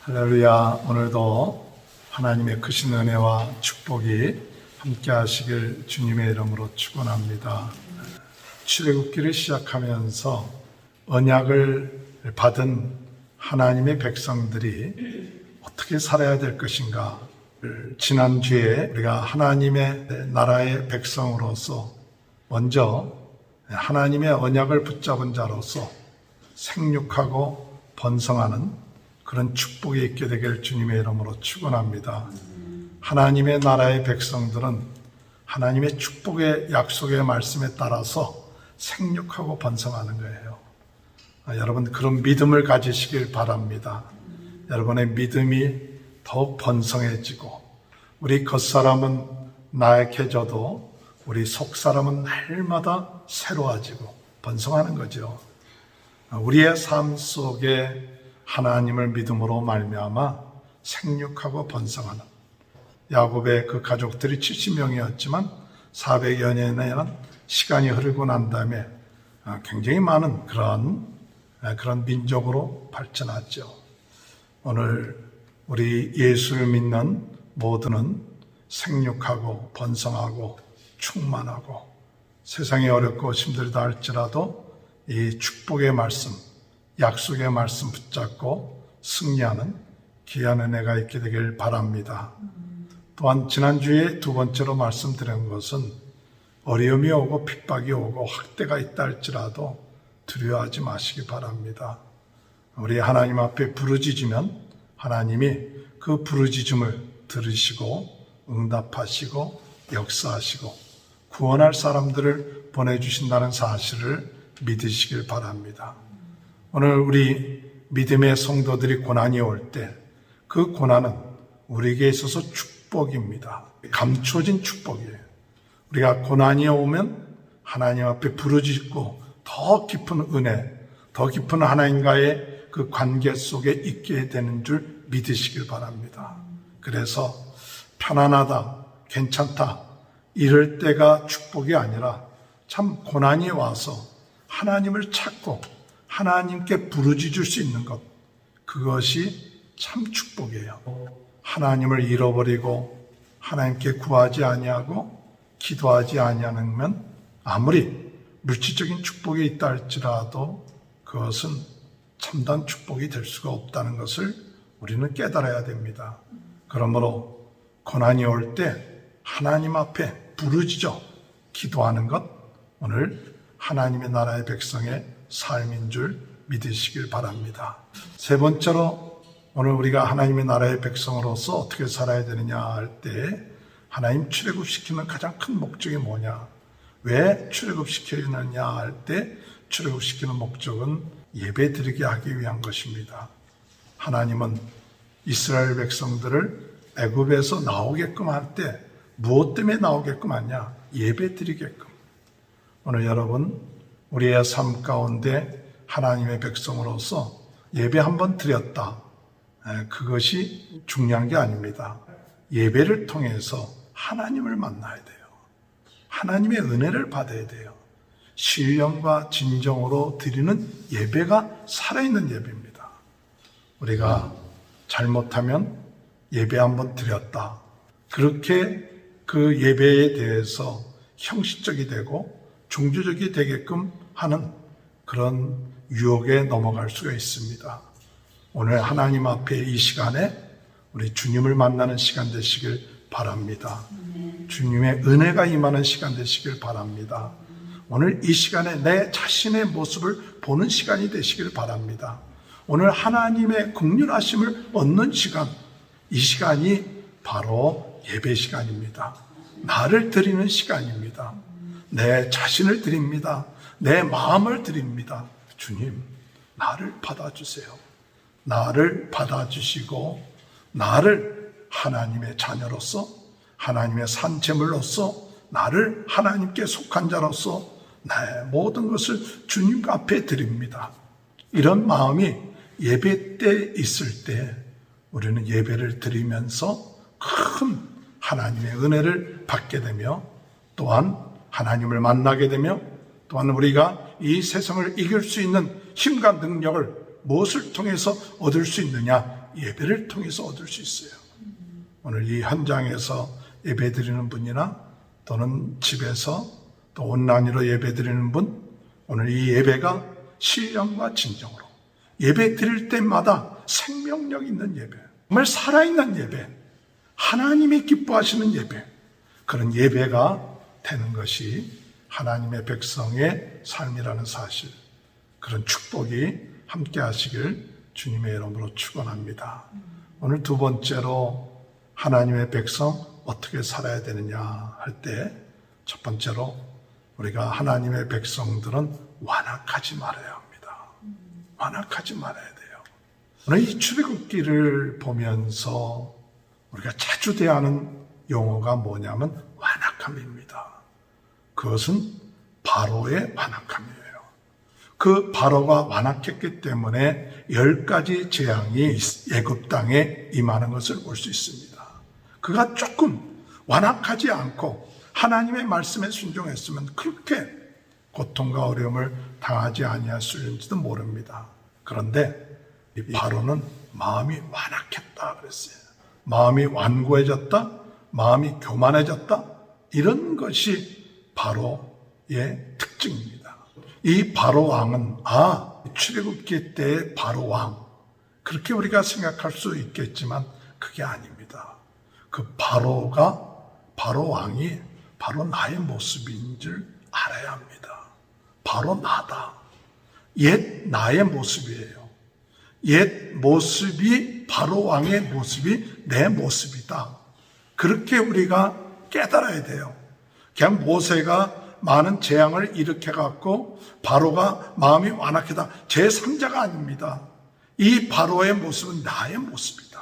할렐루야. 오늘도 하나님의 크신 은혜와 축복이 함께 하시길 주님의 이름으로 축원합니다. 출애굽기를 시작하면서 언약을 받은 하나님의 백성들이 어떻게 살아야 될 것인가, 지난주에 우리가 하나님의 나라의 백성으로서 먼저 하나님의 언약을 붙잡은 자로서 생육하고 번성하는 그런 축복이 있게 되길 주님의 이름으로 축원합니다. 하나님의 나라의 백성들은 하나님의 축복의 약속의 말씀에 따라서 생육하고 번성하는 거예요. 여러분, 그런 믿음을 가지시길 바랍니다. 여러분의 믿음이 더욱 번성해지고 우리 겉사람은 나약해져도 우리 속사람은 날마다 새로워지고 번성하는 거죠. 우리의 삶 속에 하나님을 믿음으로 말미암아 생육하고 번성하는, 야곱의 그 가족들이 70명이었지만 400여 년이라는 시간이 흐르고 난 다음에 굉장히 많은 그런 민족으로 발전하죠. 오늘 우리 예수를 믿는 모두는 생육하고 번성하고 충만하고 세상이 어렵고 힘들다 할지라도 이 축복의 말씀, 약속의 말씀 붙잡고 승리하는 귀한 은혜가 있게 되길 바랍니다. 또한 지난주에 두 번째로 말씀드린 것은 어려움이 오고 핍박이 오고 학대가 있다 할지라도 두려워하지 마시기 바랍니다. 우리 하나님 앞에 부르짖으면 하나님이 그 부르짖음을 들으시고 응답하시고 역사하시고 구원할 사람들을 보내주신다는 사실을 믿으시길 바랍니다. 오늘 우리 믿음의 성도들이 고난이 올 때 그 고난은 우리에게 있어서 축복입니다. 감춰진 축복이에요. 우리가 고난이 오면 하나님 앞에 부르짖고 더 깊은 은혜, 더 깊은 하나님과의 그 관계 속에 있게 되는 줄 믿으시길 바랍니다. 그래서 편안하다, 괜찮다 이럴 때가 축복이 아니라 참 고난이 와서 하나님을 찾고 하나님께 부르짖을 수 있는 것, 그것이 참 축복이에요. 하나님을 잃어버리고 하나님께 구하지 아니하고 기도하지 아니하면 아무리 물질적인 축복이 있다 할지라도 그것은 참된 축복이 될 수가 없다는 것을 우리는 깨달아야 됩니다. 그러므로 고난이 올 때 하나님 앞에 부르짖어 기도하는 것, 오늘 하나님의 나라의 백성의 삶인 줄 믿으시길 바랍니다. 세 번째로 오늘 우리가 하나님의 나라의 백성으로서 어떻게 살아야 되느냐 할 때 하나님 출애굽시키는 가장 큰 목적이 뭐냐, 왜 출애굽시키느냐 할 때 출애굽시키는 목적은 예배 드리게 하기 위한 것입니다. 하나님은 이스라엘 백성들을 애굽에서 나오게끔 할 때 무엇 때문에 나오게끔 하냐, 예배 드리게끔. 오늘 여러분, 우리의 삶 가운데 하나님의 백성으로서 예배 한번 드렸다, 그것이 중요한 게 아닙니다. 예배를 통해서 하나님을 만나야 돼요. 하나님의 은혜를 받아야 돼요. 신령과 진정으로 드리는 예배가 살아있는 예배입니다. 우리가 잘못하면 예배 한번 드렸다, 그렇게 그 예배에 대해서 형식적이 되고 종교적이 되게끔 하는 그런 유혹에 넘어갈 수가 있습니다. 오늘 하나님 앞에 이 시간에 우리 주님을 만나는 시간 되시길 바랍니다. 주님의 은혜가 임하는 시간 되시길 바랍니다. 오늘 이 시간에 내 자신의 모습을 보는 시간이 되시길 바랍니다. 오늘 하나님의 긍휼하심을 얻는 시간, 이 시간이 바로 예배 시간입니다. 나를 드리는 시간입니다. 내 자신을 드립니다. 내 마음을 드립니다. 주님, 나를 받아주세요. 나를 받아주시고 나를 하나님의 자녀로서, 하나님의 산재물로서, 나를 하나님께 속한 자로서 나의 모든 것을 주님 앞에 드립니다. 이런 마음이 예배 때 있을 때 우리는 예배를 드리면서 큰 하나님의 은혜를 받게 되며, 또한 하나님을 만나게 되며, 또한 우리가 이 세상을 이길 수 있는 힘과 능력을 무엇을 통해서 얻을 수 있느냐, 예배를 통해서 얻을 수 있어요. 오늘 이 현장에서 예배 드리는 분이나 또는 집에서 또 온라인으로 예배 드리는 분, 오늘 이 예배가 신령과 진정으로 예배 드릴 때마다 생명력 있는 예배, 정말 살아있는 예배, 하나님이 기뻐하시는 예배, 그런 예배가 되는 것이 하나님의 백성의 삶이라는 사실, 그런 축복이 함께 하시길 주님의 이름으로 축원합니다. 오늘 두 번째로 하나님의 백성 어떻게 살아야 되느냐 할 때 첫 번째로 우리가 하나님의 백성들은 완악하지 말아야 합니다. 완악하지 말아야 돼요. 오늘 이 출애굽기를 보면서 우리가 자주 대하는 용어가 뭐냐면 완악함입니다. 그것은 바로의 완악함이에요. 그 바로가 완악했기 때문에 10가지 재앙이 애굽 땅에 임하는 것을 볼 수 있습니다. 그가 조금 완악하지 않고 하나님의 말씀에 순종했으면 그렇게 고통과 어려움을 당하지 아니했을지도 모릅니다. 그런데 이 바로는 마음이 완악했다 그랬어요. 마음이 완고해졌다, 마음이 교만해졌다, 이런 것이 바로의 특징입니다. 이 바로 왕은 출애굽기 때의 바로 왕, 그렇게 우리가 생각할 수 있겠지만 그게 아닙니다. 그 바로 왕이 바로 나의 모습인 줄 알아야 합니다. 바로 나다. 옛 나의 모습이에요. 옛 모습이 바로 왕의 모습이 내 모습이다. 그렇게 우리가 깨달아야 돼요. 그냥 모세가 많은 재앙을 일으켜갖고 바로가 마음이 완악하다. 제3자가 아닙니다. 이 바로의 모습은 나의 모습이다.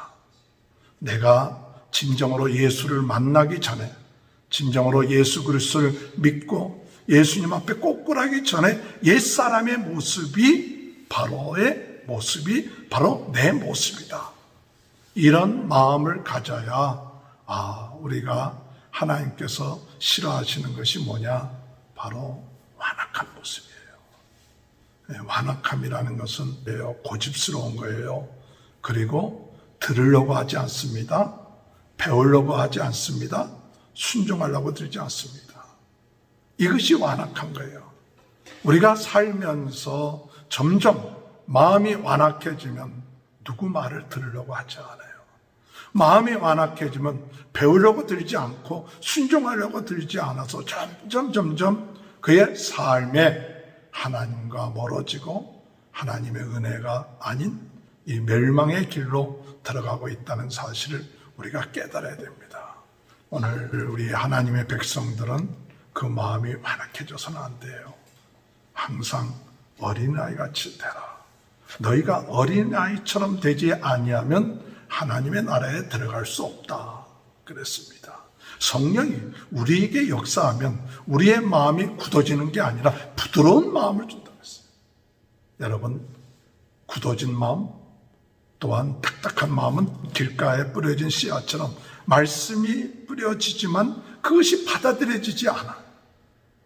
내가 진정으로 예수를 만나기 전에, 진정으로 예수 그리스도를 믿고 예수님 앞에 꼬꾸라기 전에 옛사람의 모습이 바로의 모습이 바로 내 모습이다. 이런 마음을 가져야 우리가 하나님께서 싫어하시는 것이 뭐냐? 바로 완악한 모습이에요. 완악함이라는 것은 고집스러운 거예요. 그리고 들으려고 하지 않습니다. 배우려고 하지 않습니다. 순종하려고 들지 않습니다. 이것이 완악한 거예요. 우리가 살면서 점점 마음이 완악해지면 누구 말을 들으려고 하지 않아요. 마음이 완악해지면 배우려고 들지 않고 순종하려고 들지 않아서 점점 그의 삶에 하나님과 멀어지고 하나님의 은혜가 아닌 이 멸망의 길로 들어가고 있다는 사실을 우리가 깨달아야 됩니다. 오늘 우리 하나님의 백성들은 그 마음이 완악해져서는 안 돼요. 항상 어린아이같이 되라. 너희가 어린아이처럼 되지 아니하면 하나님의 나라에 들어갈 수 없다 그랬습니다. 성령이 우리에게 역사하면 우리의 마음이 굳어지는 게 아니라 부드러운 마음을 준다고 했어요. 여러분, 굳어진 마음 또한 딱딱한 마음은 길가에 뿌려진 씨앗처럼 말씀이 뿌려지지만 그것이 받아들여지지 않아.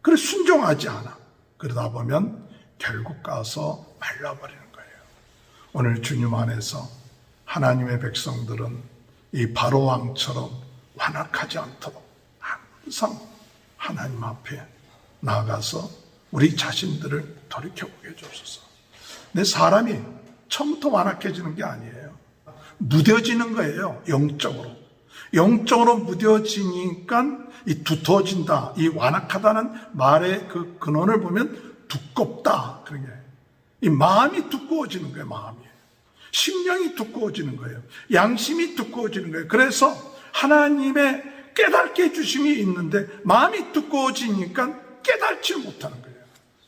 그래서 순종하지 않아. 그러다 보면 결국 가서 말라버리는 거예요. 오늘 주님 안에서 하나님의 백성들은 이 바로 왕처럼 완악하지 않도록 항상 하나님 앞에 나아가서 우리 자신들을 돌이켜보게 해주옵소서. 내 사람이 처음부터 완악해지는 게 아니에요. 무뎌지는 거예요. 영적으로 무뎌지니까 이 두터워진다. 이 완악하다는 말의 그 근원을 보면 두껍다. 그런 게 이 마음이 두꺼워지는 거예요. 마음이. 심령이 두꺼워지는 거예요. 양심이 두꺼워지는 거예요. 그래서 하나님의 깨닫게 해주심이 있는데 마음이 두꺼워지니까 깨닫지 못하는 거예요.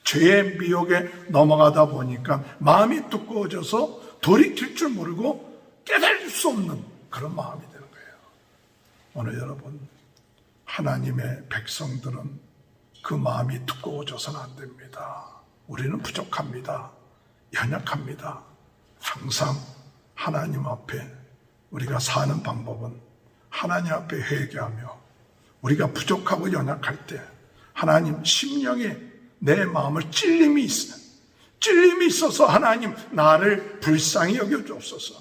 죄의 미혹에 넘어가다 보니까 마음이 두꺼워져서 돌이킬 줄 모르고 깨달을 수 없는 그런 마음이 되는 거예요. 오늘 여러분, 하나님의 백성들은 그 마음이 두꺼워져서는 안 됩니다. 우리는 부족합니다. 연약합니다. 항상 하나님 앞에 우리가 사는 방법은 하나님 앞에 회개하며 우리가 부족하고 연약할 때 하나님 심령에 내 마음을 찔림이 있어서 하나님 나를 불쌍히 여겨주옵소서.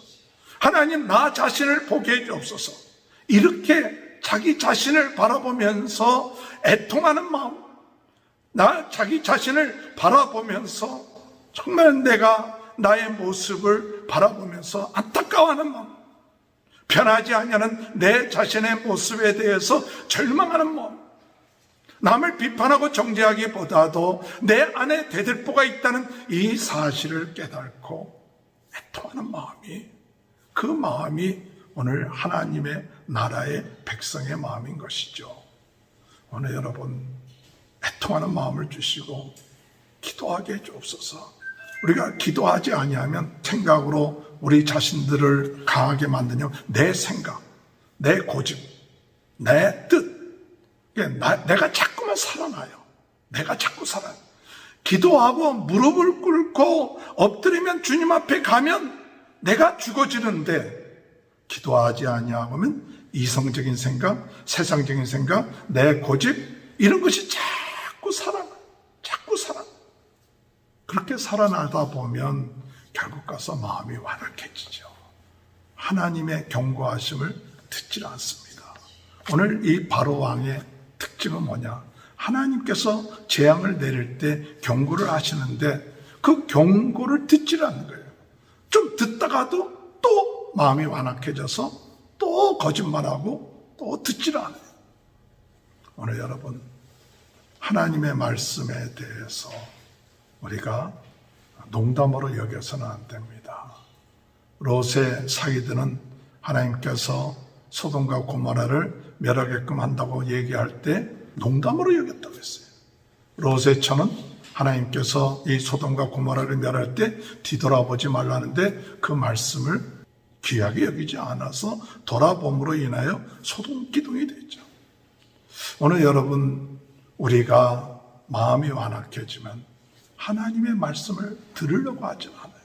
하나님 나 자신을 보게 해 주옵소서. 이렇게 자기 자신을 바라보면서 애통하는 마음, 자기 자신을 바라보면서 정말 내가 나의 모습을 바라보면서 안타까워하는 마음, 변하지 아니하는 내 자신의 모습에 대해서 절망하는 마음, 남을 비판하고 정죄하기보다도 내 안에 대들보가 있다는 이 사실을 깨닫고 애통하는 마음이, 그 마음이 오늘 하나님의 나라의 백성의 마음인 것이죠. 오늘 여러분 애통하는 마음을 주시고 기도하게 해주옵소서. 우리가 기도하지 아니하면 생각으로 우리 자신들을 강하게 만드냐, 내 생각, 내 고집, 내 뜻, 내가 자꾸만 살아나요. 내가 자꾸 살아요. 기도하고 무릎을 꿇고 엎드리면 주님 앞에 가면 내가 죽어지는데, 기도하지 아니하면 이성적인 생각, 세상적인 생각, 내 고집, 이런 것이 자꾸 살아나. 그렇게 살아나다 보면 결국 가서 마음이 완악해지죠. 하나님의 경고하심을 듣지 않습니다. 오늘 이 바로 왕의 특징은 뭐냐? 하나님께서 재앙을 내릴 때 경고를 하시는데 그 경고를 듣지 않는 거예요. 좀 듣다가도 또 마음이 완악해져서 또 거짓말하고 또 듣지 않아요. 오늘 여러분 하나님의 말씀에 대해서 우리가 농담으로 여겨서는 안 됩니다. 롯의 사기들은 하나님께서 소돔과 고모라를 멸하게끔 한다고 얘기할 때 농담으로 여겼다고 했어요. 롯의 처는 하나님께서 이 소돔과 고모라를 멸할 때 뒤돌아보지 말라는데 그 말씀을 귀하게 여기지 않아서 돌아봄으로 인하여 소돔기둥이 됐죠. 오늘 여러분 우리가 마음이 완악해지면 하나님의 말씀을 들으려고 하지 않아요.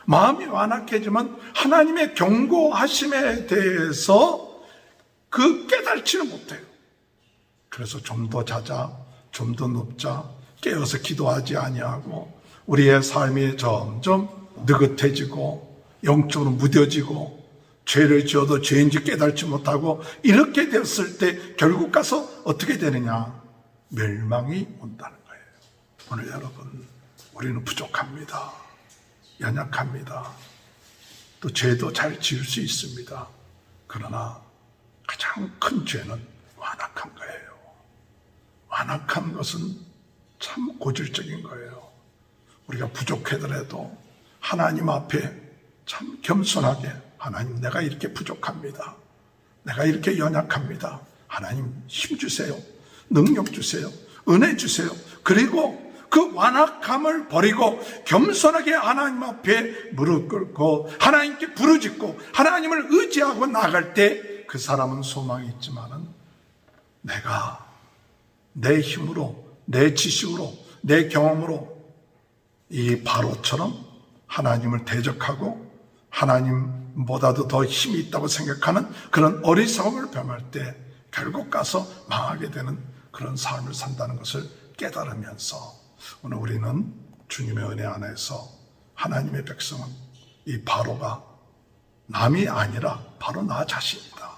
마음이 완악해지면 하나님의 경고하심에 대해서 그 깨달지를 못해요. 그래서 좀 더 자자, 좀 더 눕자, 깨어서 기도하지 아니하고 우리의 삶이 점점 느긋해지고 영적으로 무뎌지고 죄를 지어도 죄인지 깨달지 못하고 이렇게 되었을 때 결국 가서 어떻게 되느냐? 멸망이 온다는 거예요. 오늘 여러분 우리는 부족합니다. 연약합니다. 또 죄도 잘 지을 수 있습니다. 그러나 가장 큰 죄는 완악한 거예요. 완악한 것은 참 고질적인 거예요. 우리가 부족하더라도 하나님 앞에 참 겸손하게, 하나님 내가 이렇게 부족합니다. 내가 이렇게 연약합니다. 하나님 힘 주세요. 능력 주세요. 은혜 주세요. 그리고 그 완악함을 버리고 겸손하게 하나님 앞에 무릎 꿇고 하나님께 부르짖고 하나님을 의지하고 나갈 때 그 사람은 소망이 있지만은 내가 내 힘으로, 내 지식으로, 내 경험으로 이 바로처럼 하나님을 대적하고 하나님보다도 더 힘이 있다고 생각하는 그런 어리석음을 범할 때 결국 가서 망하게 되는 그런 삶을 산다는 것을 깨달으면서 오늘 우리는 주님의 은혜 안에서 하나님의 백성은 이 바로가 남이 아니라 바로 나 자신이다.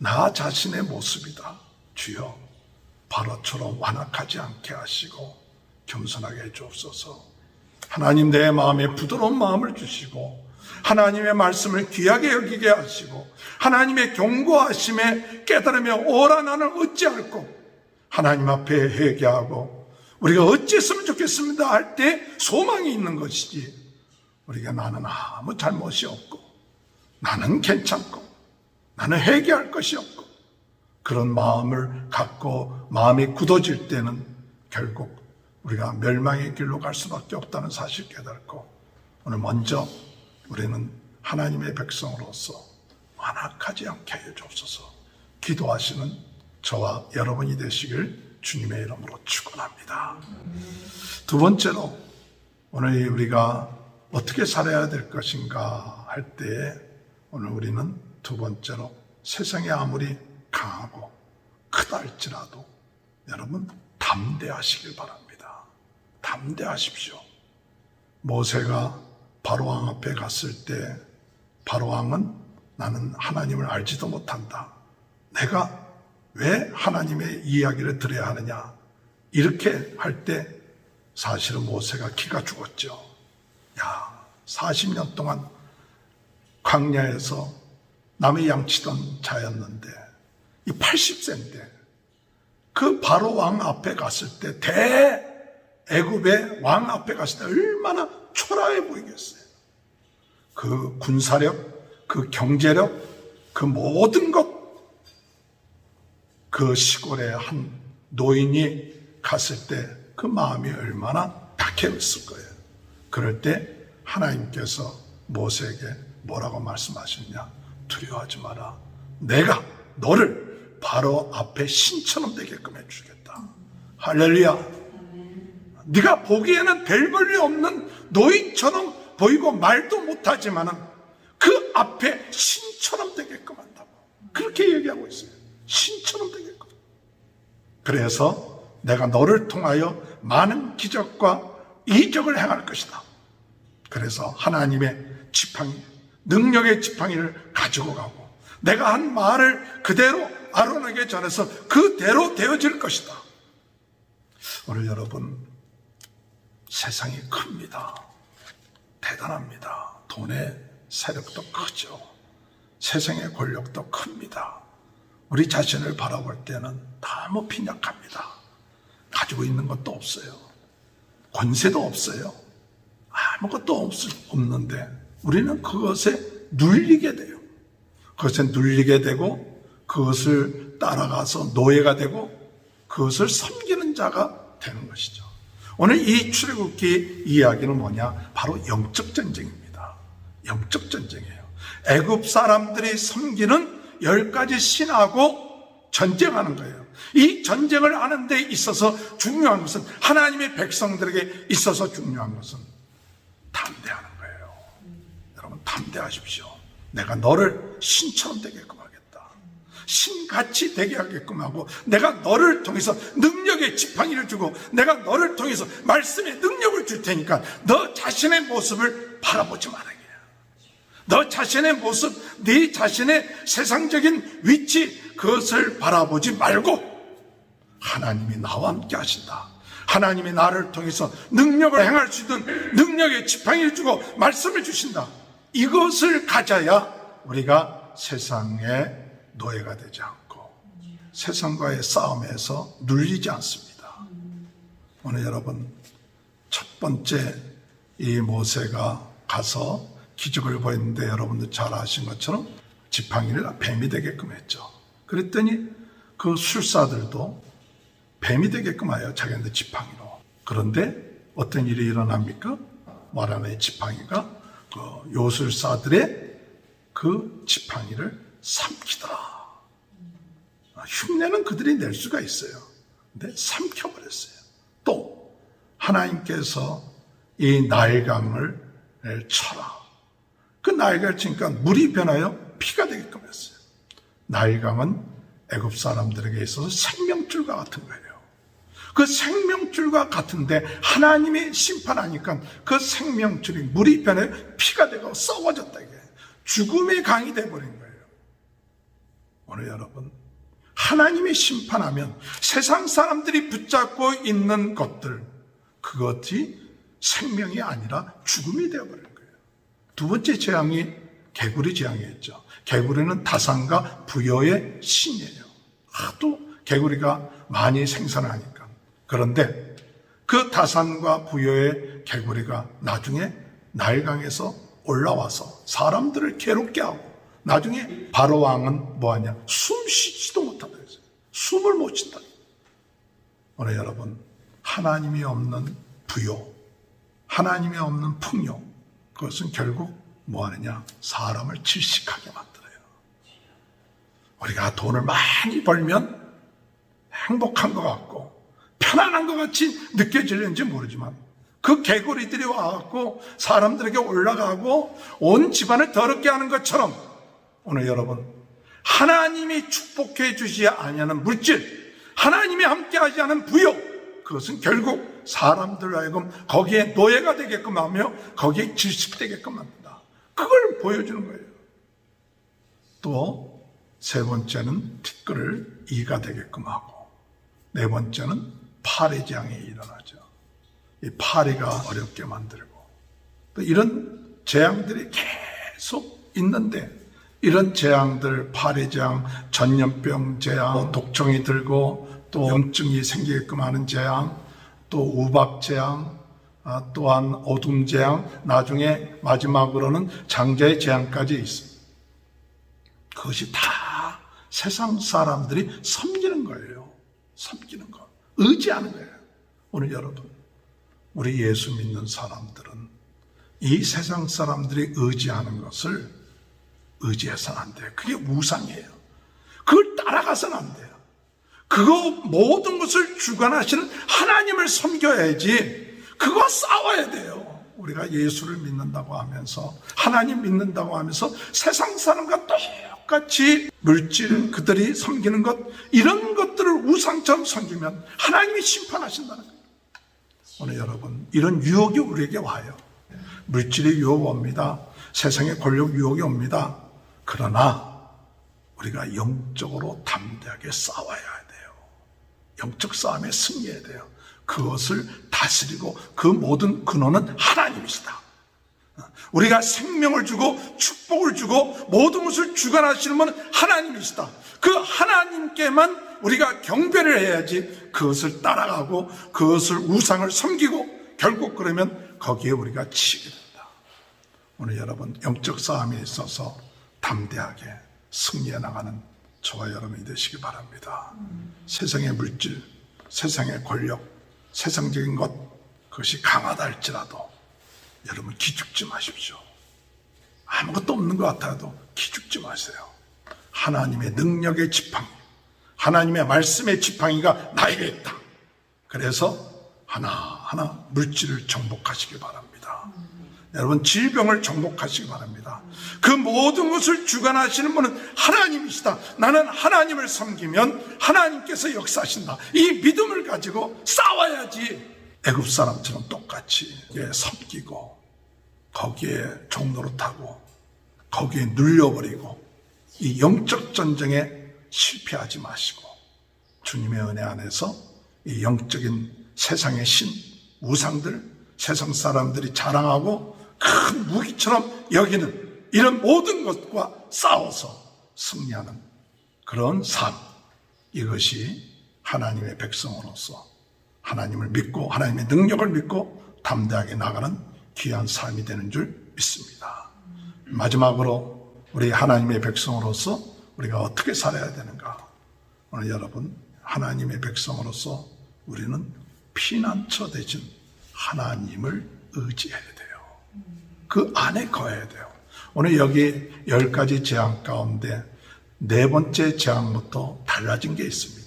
나 자신의 모습이다. 주여 바로처럼 완악하지 않게 하시고 겸손하게 해주옵소서. 하나님 내 마음에 부드러운 마음을 주시고 하나님의 말씀을 귀하게 여기게 하시고 하나님의 경고하심에 깨달으며 오라 나는 어찌할꼬 하나님 앞에 회개하고 우리가 어찌했으면 좋겠습니다 할 때 소망이 있는 것이지, 우리가 나는 아무 잘못이 없고 나는 괜찮고 나는 회개할 것이 없고 그런 마음을 갖고 마음이 굳어질 때는 결국 우리가 멸망의 길로 갈 수밖에 없다는 사실 깨닫고 오늘 먼저 우리는 하나님의 백성으로서 완악하지 않게 해 주옵소서. 기도하시는 저와 여러분이 되시길 주님의 이름으로 축원합니다. 두 번째로 오늘 우리가 어떻게 살아야 될 것인가 할 때에 오늘 우리는 두 번째로 세상이 아무리 강하고 크다 할지라도 여러분 담대하시길 바랍니다. 담대하십시오. 모세가 바로왕 앞에 갔을 때 바로왕은 나는 하나님을 알지도 못한다. 내가 왜 하나님의 이야기를 들어야 하느냐. 이렇게 할 때 사실은 모세가 기가 죽었죠. 40년 동안 광야에서 남의 양치던 자였는데 이 80세인데 그 바로왕 앞에 갔을 때 애굽의 왕 앞에 갔을 때 얼마나 초라해 보이겠어요. 그 군사력, 그 경제력, 그 모든 것, 그 시골의 한 노인이 갔을 때 그 마음이 얼마나 박해했을 거예요. 그럴 때 하나님께서 모세에게 뭐라고 말씀하셨냐? 두려워하지 마라. 내가 너를 바로 앞에 신처럼 되게끔 해주겠다. 할렐루야. 네가 보기에는 별 볼일 없는 노인처럼 보이고 말도 못하지만 그 앞에 신처럼 되게끔 한다고. 그렇게 얘기하고 있어요. 신처럼 되게끔. 그래서 내가 너를 통하여 많은 기적과 이적을 행할 것이다. 그래서 하나님의 지팡이, 능력의 지팡이를 가지고 가고 내가 한 말을 그대로 아론에게 전해서 그대로 되어질 것이다. 오늘 여러분, 세상이 큽니다. 대단합니다. 돈의 세력도 크죠. 세상의 권력도 큽니다. 우리 자신을 바라볼 때는 너무 빈약합니다. 가지고 있는 것도 없어요. 권세도 없어요. 아무것도 없는데 우리는 그것에 눌리게 돼요. 그것에 눌리게 되고 그것을 따라가서 노예가 되고 그것을 섬기는 자가 되는 것이죠. 오늘 이 출애굽기 이야기는 뭐냐? 바로 영적 전쟁입니다. 영적 전쟁이에요. 애굽 사람들이 섬기는 10가지 신하고 전쟁하는 거예요. 이 전쟁을 하는 데 있어서 중요한 것은, 하나님의 백성들에게 있어서 중요한 것은 담대하는 거예요. 여러분, 담대하십시오. 내가 너를 신처럼 되게끔 하겠다. 신같이 되게 하게끔 하고, 내가 너를 통해서 능력의 지팡이를 주고, 내가 너를 통해서 말씀의 능력을 줄 테니까 너 자신의 모습을 바라보지 말아야 해요. 너 자신의 모습, 네 자신의 세상적인 위치, 그것을 바라보지 말고 하나님이 나와 함께 하신다. 하나님이 나를 통해서 능력을 행할 수 있는 능력의 지팡이를 주고 말씀을 주신다. 이것을 가져야 우리가 세상의 노예가 되지 않고 세상과의 싸움에서 눌리지 않습니다. 오늘 여러분, 첫 번째 이 모세가 가서 기적을 보였는데 여러분들 잘 아신 것처럼 지팡이를 뱀이 되게끔 했죠. 그랬더니 그 술사들도 뱀이 되게끔 하여 자기한테 지팡이로. 그런데 어떤 일이 일어납니까? 말하는 지팡이가 그 요술사들의 그 지팡이를 삼키더라. 흉내는 그들이 낼 수가 있어요. 근데 삼켜버렸어요. 또 하나님께서 이 나일강을 쳐라. 그 나일강을 치니까 물이 변하여 피가 되게끔 했어요. 나일강은 애굽 사람들에게 있어서 생명줄과 같은 거예요. 그 생명줄과 같은데 하나님이 심판하니까 그 생명줄이 물이 변해 피가 되고 썩어졌다. 이게 죽음의 강이 되어버린 거예요. 오늘 여러분, 하나님이 심판하면 세상 사람들이 붙잡고 있는 것들, 그것이 생명이 아니라 죽음이 되어버린 거예요. 두 번째 재앙이 개구리 재앙이었죠. 개구리는 다산과 부여의 신이에요. 하도 개구리가 많이 생산을 하니까. 그런데 그 다산과 부여의 개구리가 나중에 나일강에서 올라와서 사람들을 괴롭게 하고, 나중에 바로왕은 뭐하냐? 숨 쉬지도 못한다 했어요. 숨을 못 쉰다. 오늘 여러분, 하나님이 없는 부여, 하나님이 없는 풍요, 그것은 결국 뭐하느냐? 사람을 질식하게 만들어요. 우리가 돈을 많이 벌면 행복한 것 같고 편안한 것 같이 느껴지는지 모르지만 그 개구리들이 와갖고 사람들에게 올라가고 온 집안을 더럽게 하는 것처럼 오늘 여러분, 하나님이 축복해 주지 아니하는 물질, 하나님이 함께하지 않은 부여, 그것은 결국 사람들 하여금 거기에 노예가 되게끔 하며 거기에 질식되게끔 합니다. 그걸 보여주는 거예요. 또 세 번째는 티끌을 이가 되게끔 하고, 네 번째는 파리재앙이 일어나죠. 이 파리가 어렵게 만들고, 또 이런 재앙들이 계속 있는데, 이런 재앙들, 파리재앙, 전염병 재앙, 독종이 들고 또 염증이 생기게끔 하는 재앙, 또 우박재앙, 또한 어둠재앙, 나중에 마지막으로는 장자의 재앙까지 있습니다. 그것이 다 세상 사람들이 섬기는 거예요. 섬기는 거. 의지하는 거예요. 오늘 여러분, 우리 예수 믿는 사람들은 이 세상 사람들이 의지하는 것을 의지해서는 안 돼요. 그게 우상이에요. 그걸 따라가서는 안 돼요. 그거 모든 것을 주관하시는 하나님을 섬겨야지. 그거 싸워야 돼요. 우리가 예수를 믿는다고 하면서, 하나님 믿는다고 하면서 세상 사람과 똑같이 물질, 그들이 섬기는 것, 이런 것들을 우상처럼 섬기면 하나님이 심판하신다는 거예요. 오늘 여러분, 이런 유혹이 우리에게 와요. 물질의 유혹이 옵니다. 세상의 권력 유혹이 옵니다. 그러나 우리가 영적으로 담대하게 싸워야 돼요. 영적 싸움에 승리해야 돼요. 그것을 다스리고 그 모든 근원은 하나님이시다. 우리가 생명을 주고 축복을 주고 모든 것을 주관하시는 분은 하나님이시다. 그 하나님께만 우리가 경배를 해야지 그것을 따라가고 그것을 우상을 섬기고 결국 그러면 거기에 우리가 치게 된다. 오늘 여러분, 영적 싸움에 있어서 담대하게 승리해 나가는 저와 여러분이 되시기 바랍니다. 세상의 물질, 세상의 권력, 세상적인 것, 그것이 강하다 할지라도 여러분 기죽지 마십시오. 아무것도 없는 것 같아도 기죽지 마세요. 하나님의 능력의 지팡이, 하나님의 말씀의 지팡이가 나에게 있다. 그래서 하나하나 물질을 정복하시기 바랍니다. 여러분, 질병을 정복하시기 바랍니다. 그 모든 것을 주관하시는 분은 하나님이시다. 나는 하나님을 섬기면 하나님께서 역사하신다. 이 믿음을 가지고 싸워야지. 애굽 사람처럼 똑같이 섬기고 거기에 종노릇하고 거기에 눌려버리고 이 영적 전쟁에 실패하지 마시고 주님의 은혜 안에서 이 영적인 세상의 신, 우상들, 세상 사람들이 자랑하고 큰 무기처럼 여기는 이런 모든 것과 싸워서 승리하는 그런 삶, 이것이 하나님의 백성으로서 하나님을 믿고 하나님의 능력을 믿고 담대하게 나가는 귀한 삶이 되는 줄 믿습니다. 마지막으로 우리 하나님의 백성으로서 우리가 어떻게 살아야 되는가? 오늘 여러분, 하나님의 백성으로서 우리는 피난처 대신 하나님을 의지해야 돼요. 그 안에 거해야 돼요. 오늘 여기 10가지 재앙 가운데 네 번째 재앙부터 달라진 게 있습니다.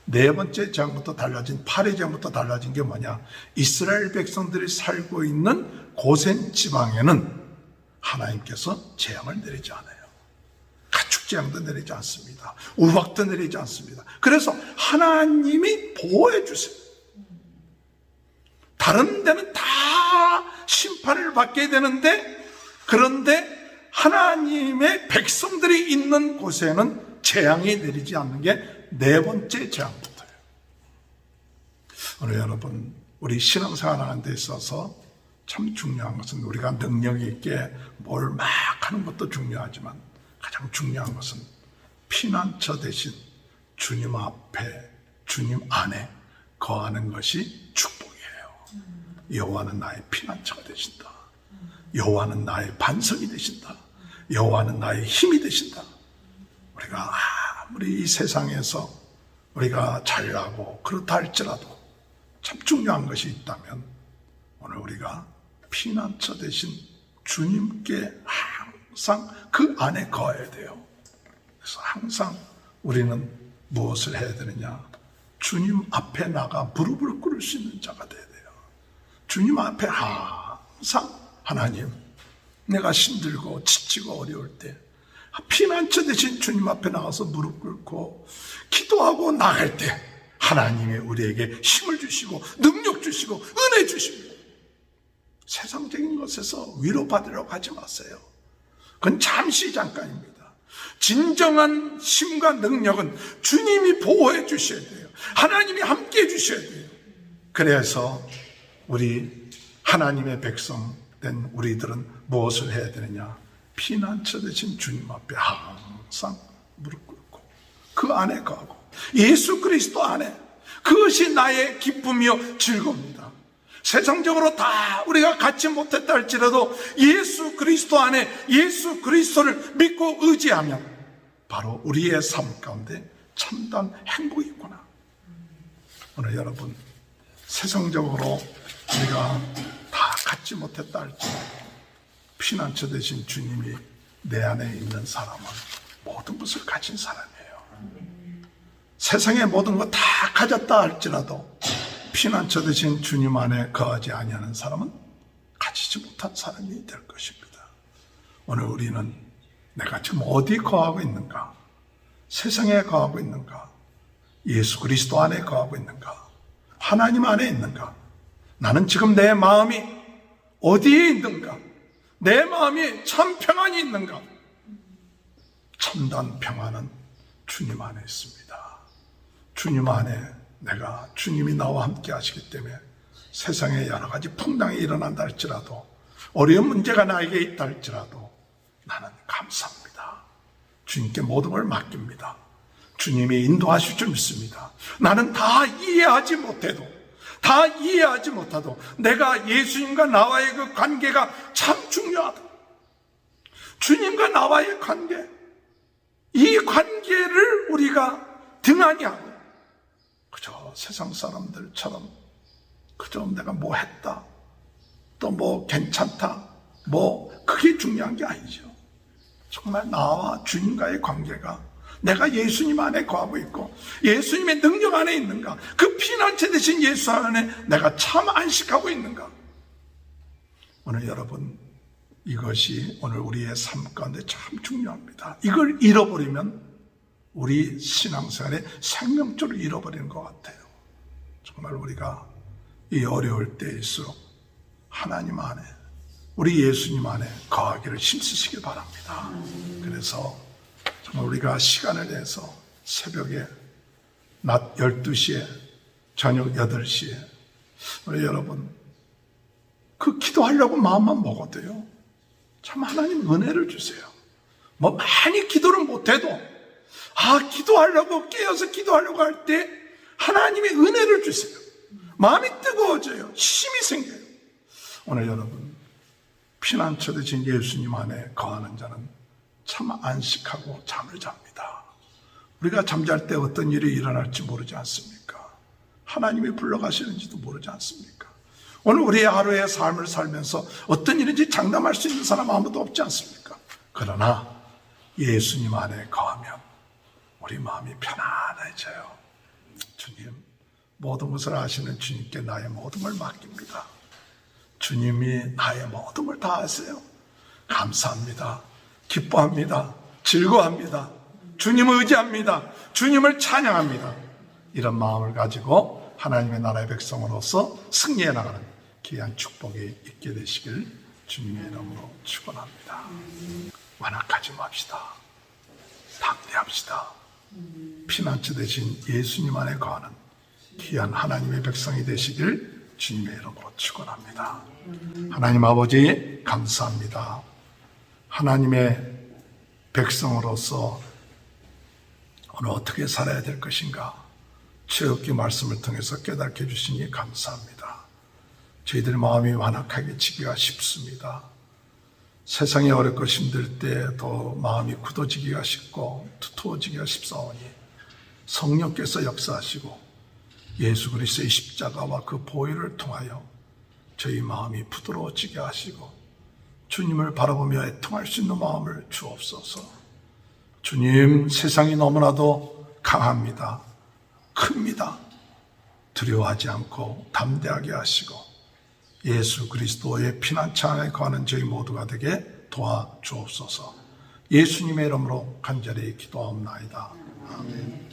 네 번째 재앙부터 달라진, 파리재앙부터 달라진 게 뭐냐? 이스라엘 백성들이 살고 있는 고센 지방에는 하나님께서 재앙을 내리지 않아요. 가축재앙도 내리지 않습니다. 우박도 내리지 않습니다. 그래서 하나님이 보호해 주세요. 다른 데는 다 심판을 받게 되는데, 그런데 하나님의 백성들이 있는 곳에는 재앙이 내리지 않는 게 네 번째 재앙부터예요. 오늘 여러분, 우리 신앙생활 하는 데 있어서 참 중요한 것은 우리가 능력 있게 뭘 막 하는 것도 중요하지만 가장 중요한 것은 피난처 대신 주님 앞에, 주님 안에 거하는 것이 축복이에요. 여호와는 나의 피난처가 되신다. 여호와는 나의 반석이 되신다. 여호와는 나의 힘이 되신다. 우리가 아무리 이 세상에서 우리가 잘나고 그렇다 할지라도 참 중요한 것이 있다면 오늘 우리가 피난처 대신 주님께 항상 그 안에 거해야 돼요. 그래서 항상 우리는 무엇을 해야 되느냐? 주님 앞에 나가 무릎을 꿇을 수 있는 자가 돼야 돼요. 주님 앞에 항상 하나님, 내가 힘들고 지치고 어려울 때 피난처 대신 주님 앞에 나가서 무릎 꿇고 기도하고 나갈 때 하나님이 우리에게 힘을 주시고 능력 주시고 은혜 주십니다. 세상적인 것에서 위로받으려고 하지 마세요. 그건 잠시 잠깐입니다. 진정한 힘과 능력은 주님이 보호해 주셔야 돼요. 하나님이 함께 해 주셔야 돼요. 그래서 우리 하나님의 백성 된 우리들은 무엇을 해야 되느냐? 피난처 되신 주님 앞에 항상 무릎 꿇고 그 안에 거하고 예수 그리스도 안에, 그것이 나의 기쁨이요 즐거움이다. 세상적으로 다 우리가 갖지 못했다 할지라도 예수 그리스도 안에 예수 그리스도를 믿고 의지하면 바로 우리의 삶 가운데 참담 행복이 있구나. 오늘 여러분, 세상적으로 우리가 다 갖지 못했다 할지라도 피난처 되신 주님이 내 안에 있는 사람은 모든 것을 가진 사람이에요. 세상의 모든 것 다 가졌다 할지라도 피난처 되신 주님 안에 거하지 아니하는 사람은 가지지 못한 사람이 될 것입니다. 오늘 우리는 내가 지금 어디 거하고 있는가? 세상에 거하고 있는가? 예수 그리스도 안에 거하고 있는가? 하나님 안에 있는가? 나는 지금 내 마음이 어디에 있는가? 내 마음이 참 평안이 있는가? 참된 평안은 주님 안에 있습니다. 주님 안에 내가, 주님이 나와 함께 하시기 때문에 세상에 여러 가지 풍랑이 일어난다 할지라도, 어려운 문제가 나에게 있다 할지라도 나는 감사합니다. 주님께 모든 걸 맡깁니다. 주님이 인도하실 줄 믿습니다. 나는 다 이해하지 못해도 내가 예수님과 나와의 그 관계가 참 중요하다. 주님과 나와의 관계, 이 관계를 우리가 등한히 하고 그저 세상 사람들처럼 그저 내가 뭐 했다, 또 뭐 괜찮다, 뭐 그게 중요한 게 아니죠. 정말 나와 주님과의 관계가, 내가 예수님 안에 거하고 있고 예수님의 능력 안에 있는가, 그 피난처 되신 예수 안에 내가 참 안식하고 있는가. 오늘 여러분, 이것이 오늘 우리의 삶 가운데 참 중요합니다. 이걸 잃어버리면 우리 신앙생활의 생명줄을 잃어버리는 것 같아요. 정말 우리가 이 어려울 때일수록 하나님 안에, 우리 예수님 안에 거하기를 힘쓰시길 바랍니다. 그래서 정말 우리가 시간을 내서 새벽에 낮 12시에 저녁 8시에 우리 여러분 그 기도하려고 마음만 먹어도요, 참 하나님 은혜를 주세요. 뭐 많이 기도를 못해도 기도하려고 깨어서 기도하려고 할 때 하나님이 은혜를 주세요. 마음이 뜨거워져요. 힘이 생겨요. 오늘 여러분, 피난처 되신 예수님 안에 거하는 자는 참 안식하고 잠을 잡니다. 우리가 잠잘 때 어떤 일이 일어날지 모르지 않습니까? 하나님이 불러가시는지도 모르지 않습니까? 오늘 우리의 하루의 삶을 살면서 어떤 일인지 장담할 수 있는 사람 아무도 없지 않습니까? 그러나 예수님 안에 거하면 우리 마음이 편안해져요. 주님, 모든 것을 아시는 주님께 나의 모든 걸 맡깁니다. 주님이 나의 모든 걸 다 아세요. 감사합니다. 기뻐합니다. 즐거워합니다. 주님을 의지합니다. 주님을 찬양합니다. 이런 마음을 가지고 하나님의 나라의 백성으로서 승리해 나가는 귀한 축복이 있게 되시길 주님의 이름으로 축원합니다. 완악하지 맙시다. 담대합시다. 피난처 되신 예수님 안에 거하는 귀한 하나님의 백성이 되시길 주님의 이름으로 축원합니다. 하나님 아버지, 감사합니다. 하나님의 백성으로서 오늘 어떻게 살아야 될 것인가 최옥기 말씀을 통해서 깨닫게 해주시니 감사합니다. 저희들 마음이 완악하게 지기가 쉽습니다. 세상이 어렵고 힘들 때 더 마음이 굳어지기가 쉽고 두터워지기가 쉽사오니 성령께서 역사하시고 예수 그리스도의 십자가와 그 보혈을 통하여 저희 마음이 부드러워지게 하시고 주님을 바라보며 애통할 수 있는 마음을 주옵소서. 주님, 세상이 너무나도 강합니다. 큽니다. 두려워하지 않고 담대하게 하시고 예수 그리스도의 피난처 안에 거하는 저희 모두가 되게 도와주옵소서. 예수님의 이름으로 간절히 기도하옵나이다. 아멘.